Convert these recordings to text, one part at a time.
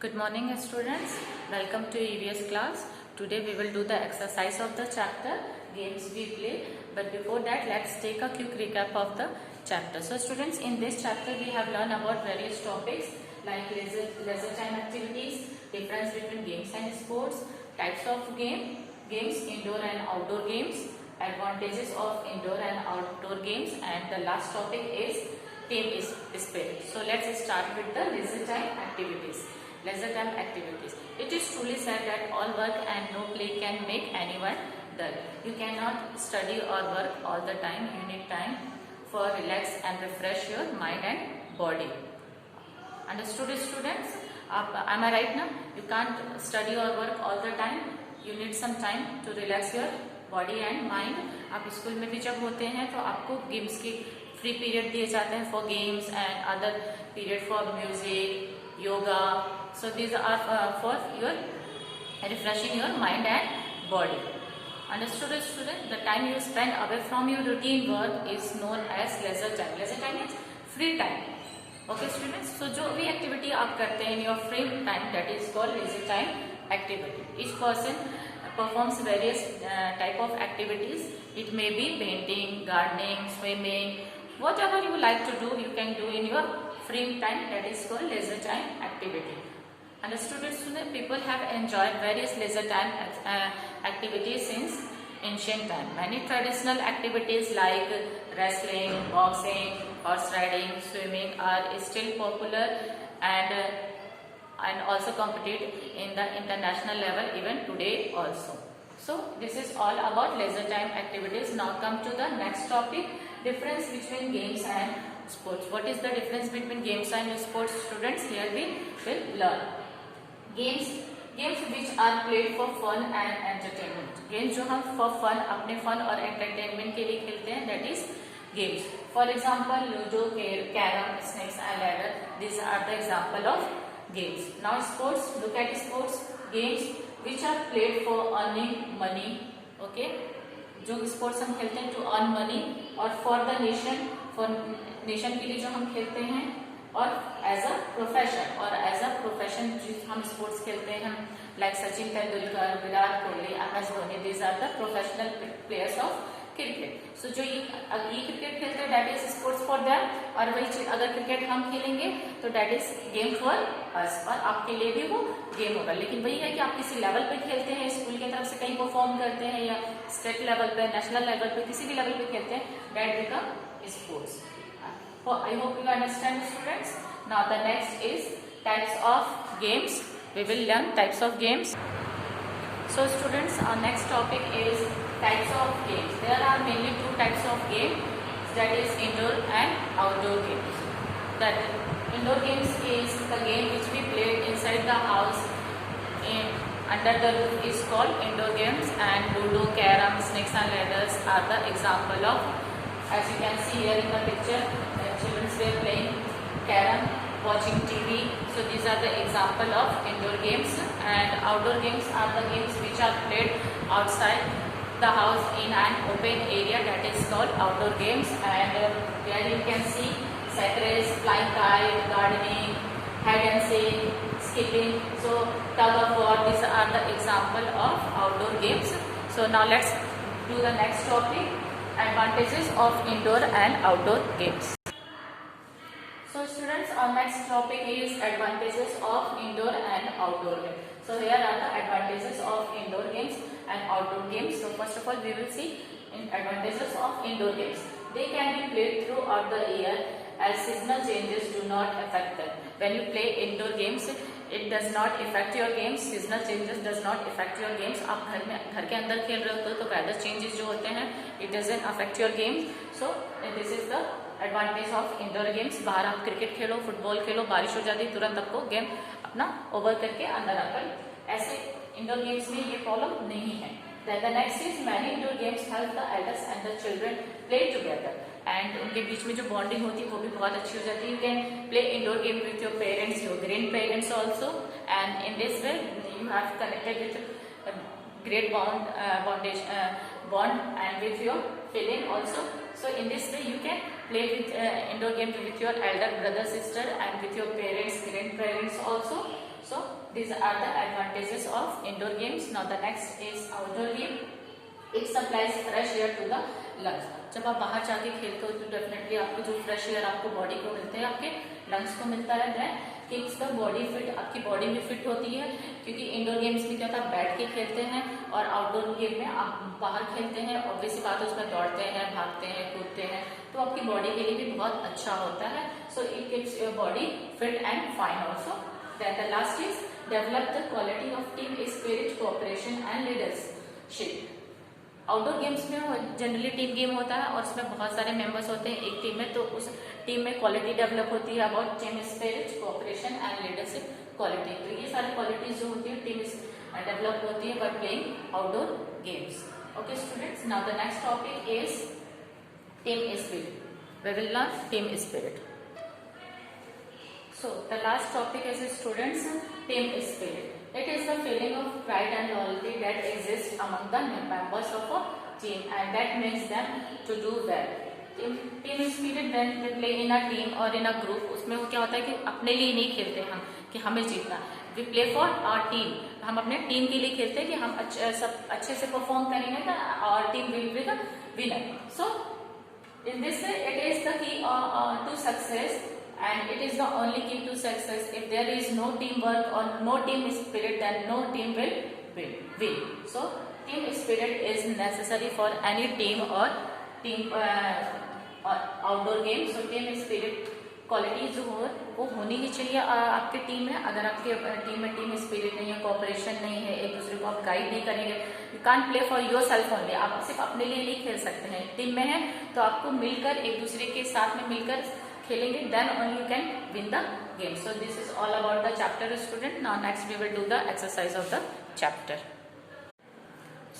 Good morning students, welcome to EVS class. Today we will do the exercise of the chapter games we play, but before that let's take a quick recap of the chapter. So students, in this chapter we have learned about various topics like leisure time activities, difference between games and sports, types of games, indoor and outdoor games, advantages of indoor and outdoor games, and the last topic is team spirit. So let's start with the leisure time activities. Leisure time activities. It is truly said that all work and no play can make anyone dull. You cannot study or work all the time. You need time for relax and refresh your mind and body. Understood students? Am I right now? You can't study or work all the time. You need some time to relax your body and mind. आप school में भी जब होते हैं तो आपको games की free period दिए जाते हैं for games and other period for music, yoga. So these are for your refreshing your mind and body. Understood student? The time you spend away from your routine work is known as leisure time. Leisure time means free time. Okay students? So जो भी activity आप करते हैं in your free time, that is called leisure time activity. Each person performs various type of activities. It may be painting, gardening, swimming, whatever you like to do, you can do in your free time, that is called leisure time activity. Understood students? People have enjoyed various leisure time activities since ancient time. Many traditional activities like wrestling, boxing, horse riding, swimming are still popular and also competed in the international level even today also. So this is all about leisure time activities. Now come to the next topic, difference between games and sports. What is the difference between games and sports students? Here we will learn. Games which are played for fun and entertainment. Games जो हम for fun, अपने fun और entertainment के लिए खेलते हैं, that is games. For example, ludo, carom, snakes and ladder. These are the example of games. Now sports. Look at sports. Games which are played for earning money. Okay. जो sports हम खेलते हैं to earn money और for the nation, for nation के लिए जो हम खेलते हैं, और एज अ प्रोफेशन हम स्पोर्ट्स खेलते हैं, हम like Sachin Tendulkar, Virat Kohli, MS Dhoni. These are the professional players of cricket. So जो ये क्रिकेट खेलते हैं that is sports for them, और वही चीज अगर क्रिकेट हम खेलेंगे तो that is game for us, और आपके लिए भी वो गेम होगा. लेकिन वही है कि आप किसी लेवल पे खेलते हैं, स्कूल की तरफ से कहीं परफॉर्म करते हैं, या स्टेट लेवल पे, नेशनल लेवल पे, किसी भी लेवल पे खेलते हैं, that become sports. I hope you understand students. Now the next is types of games. We will learn types of games. So students, our next topic is types of games. There are mainly two types of games, that is indoor and outdoor games. That indoor games is the game which we play inside the house under the roof is called indoor games, and ludo, carom, snakes and ladders are the example of. As you can see here in the picture, children were playing carom, watching TV. So these are the example of indoor games, and outdoor games are the games which are played outside the house in an open area, that is called outdoor games. And here you can see sack race, flying kite, gardening, hide and seek, skipping, so tug of war. These are the example of outdoor games. So now let's do the next topic, advantages of indoor and outdoor games. So students, our next topic is advantages of indoor and outdoor games. So here are the advantages of indoor games and outdoor games. So first of all, we will see advantages of indoor games. They can be played throughout the year as seasonal changes do not affect them. When you play indoor games, it does not affect your games. Seasonal changes does not affect your games. आप घर के अंदर खेल रहे हो तो weather changes जो होते हैं, it doesn't affect your games. So this is the advantage of indoor games. बाहर आप क्रिकेट खेलो, फुटबॉल खेलो, बारिश हो जाती है तुरंत आपको गेम अपना ओवर करके अंदर आकर, ऐसे इंडोर गेम्स में ये प्रॉब्लम नहीं है. The next is many indoor games help the adults and the children play together, and उनके बीच में जो बॉन्डिंग होती है वो भी बहुत अच्छी हो जाती है. You can play indoor game with your parents, your grandparents also, and in this way you have connected with great bond and with your feeling also. So in this way you can play with indoor game with your elder brother, sister, and with your parents, grandparents also. So these are the advantages of indoor games. Now the next is outdoor game. It supplies fresh air to the lungs. जब आप बाहर जाके खेलते हो तो definitely आपको जो fresh air आपको बॉडी को मिलते हैं, आपके लंग्स को मिलता है, that keeps the body fit, आपकी बॉडी भी फिट होती है। क्योंकि इंडोर गेम्स में क्या होता है, बैठ के खेलते हैं, और आउटडोर गेम में आप बाहर खेलते हैं, ऑब्वियसली बात है उसमें दौड़ते हैं, भागते हैं, कूदते हैं, तो आपकी बॉडी के लिए भी बहुत अच्छा होता है। So it keeps your body fit and fine also. Then the last is develop the quality of team spirit, cooperation and leadership. Outdoor games में जनरली टीम गेम होता है और उसमें बहुत सारे मेंबर्स होते हैं एक टीम में, तो उस टीम में क्वालिटी डेवलप होती है about team spirit, cooperation and leadership quality. तो ये सारी क्वालिटीज जो होती है टीम डेवलप होती है by playing outdoor games. Okay students, now the next topic is team spirit. We will learn team spirit. So the last topic is students team spirit. It is the feeling of pride and loyalty that exists among the members of a team and that makes them to do well. Team spirit when we play in a team or in a group, उसमें वो क्या होता है कि अपने लिए नहीं खेलते हम कि हमें जीतना, we play for our team. हम अपने टीम के लिए खेलते हैं कि हम अच्छे से परफॉर्म करेंगे तो our team will be the winner. So in this way it is the key to success. And it is the only key to success. If there is no teamwork or no team spirit, then no team will win. So team spirit is necessary for any team or team or outdoor game. So team spirit quality जो हो वो होनी ही चाहिए आपके team में. अगर आपके team में टीम स्पिरिट नहीं है, कोऑपरेशन नहीं है, एक दूसरे को आप गाइड नहीं करेंगे, you can't play for your self only. आप सिर्फ अपने लिए नहीं खेल सकते हैं. टीम में है तो आपको मिलकर एक दूसरे के साथ में मिलकर खेलेंगे, then only you can win the game. So this is all about the chapter student. Now next we will do the exercise of the chapter.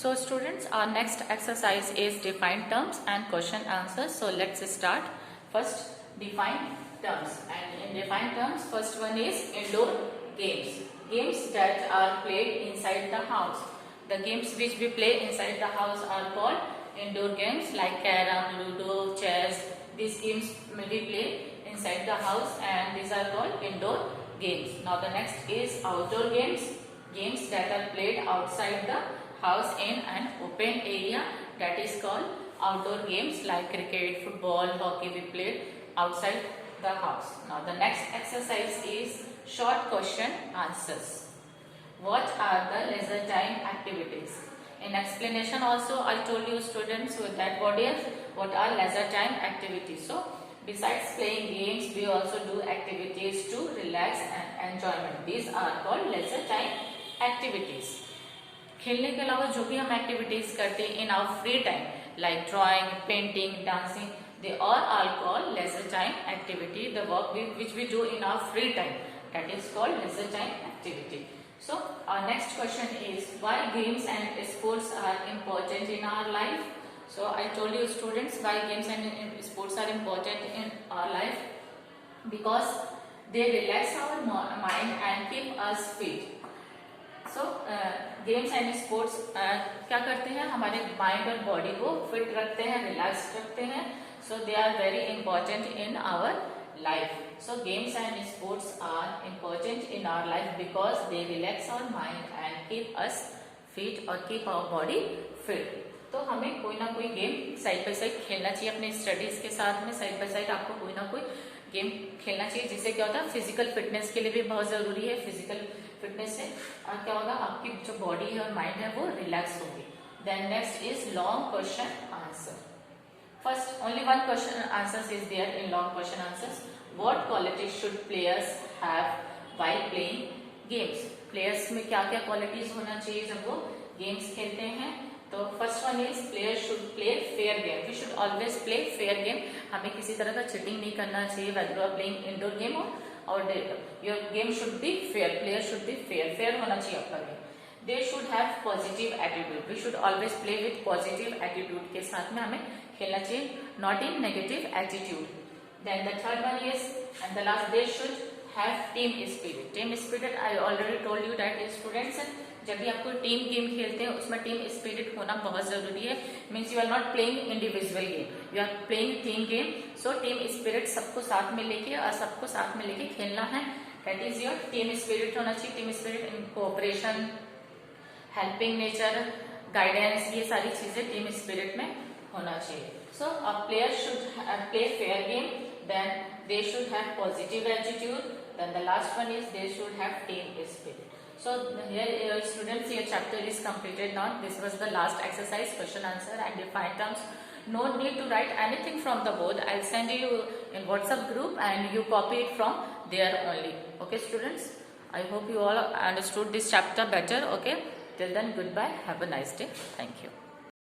So students, our next exercise is define terms and question answers. So let's start. First define terms, and in define terms first one is indoor games. Games that are played inside the house. The games which we play inside the house are called indoor games like carom, ludo, chess. These games we play inside the house and these are called indoor games. Now the next is outdoor games. Games that are played outside the house in an open area, that is called outdoor games like cricket, football, hockey we played outside the house. Now the next exercise is short question answers. What are the leisure time activities? In explanation also I told you students with that what are leisure time activities. So besides playing games we also do activities to relax and enjoyment. These are called leisure time activities. खेलने के अलावा जो भी हम activities करते हैं in our free time like drawing, painting, dancing, they are called leisure time activity. The work which we do in our free time, that is called leisure time activity. So our next question is why games and sports are important in our life. So I told you students why games and sports are important in our life, because they relax our mind and keep us fit. So games and sports क्या करते हैं, हमारे mind और body को fit रखते हैं, relax रखते हैं. So they are very important in our life. So games and sports are important in our life because they relax our mind and keep us fit or keep our body fit. तो हमें कोई ना कोई game side by side खेलना चाहिए अपने studies के साथ में. साइड बाय साइड आपको कोई ना कोई गेम खेलना चाहिए, जिससे क्या होता है फिजिकल फिटनेस के लिए भी बहुत जरूरी है. फिजिकल फिटनेस से क्या होगा, आपकी जो बॉडी है और माइंड है वो रिलैक्स होगी. Then next is long question answer. First, only one question answers is there in long question answers. What qualities should players have while playing games? Players में क्या क्या qualities होना चाहिए जब वो games खेलते हैं? तो first one is players should play fair game. We should always play fair game. हमें किसी तरह का cheating नहीं करना चाहिए whether you are playing indoor game or outdoor. Your game should be fair. Players should be fair. Fair होना चाहिए आपका game. They should have positive attitude. We should always play with positive attitude के साथ में हमें खेलना चाहिए, not in negative attitude. Then the third one is, and the last, they should have team spirit. Team spirit I already told you that is students, जब भी आपको team game खेलते हैं उसमें टीम स्पिरिट होना बहुत जरूरी है. Means you are not playing individual game, you are playing team game. So team spirit सबको साथ में लेके और सबको साथ में लेके खेलना है. That is your team spirit होना चाहिए, team spirit in cooperation, helping nature, guidance, ये सारी चीजें टीम स्पिरिट में होना चाहिए. So a player should play fair game, then they should have positive attitude, then the last one is they should have team spirit. So here students, your chapter is completed now. This was the last exercise, question answer and defined terms. No need to write anything from the board. I'll send you in WhatsApp group and you copy it from there only. Okay students, I hope you all understood this chapter better. Okay, till then, goodbye, have a nice day. Thank you.